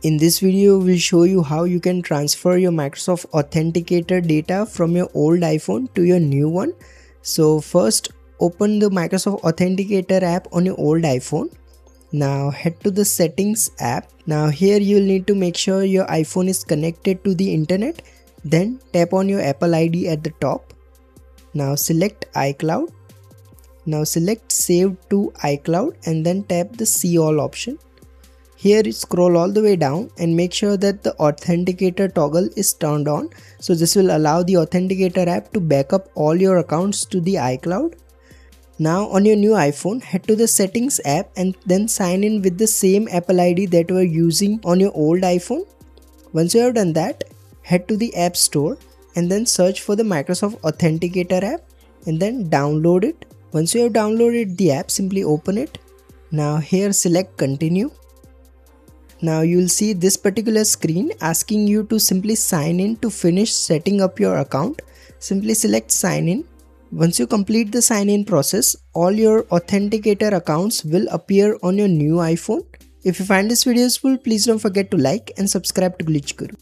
In this video, we'll show you how you can transfer your Microsoft Authenticator data from your old iPhone to your new one. So first, open the Microsoft Authenticator app on your old iPhone. Now head to the Settings app. Now here you'll need to make sure your iPhone is connected to the internet. Then tap on your Apple ID at the top. Now select iCloud. Now select Save to iCloud and then tap the See All option. Here scroll all the way down and make sure that the Authenticator toggle is turned on. So this will allow the Authenticator app to back up all your accounts to the iCloud. Now on your new iPhone, head to the Settings app and then sign in with the same Apple ID that you were using on your old iPhone. Once you have done that, head to the App Store and then search for the Microsoft Authenticator app and then download it. Once you have downloaded the app, simply open it. Now here select Continue. Now you'll see this particular screen asking you to simply sign in to finish setting up your account. Simply select Sign In. Once you complete the sign in process, all your Authenticator accounts will appear on your new iPhone. If you find this video useful, please don't forget to like and subscribe to Glitch Guru.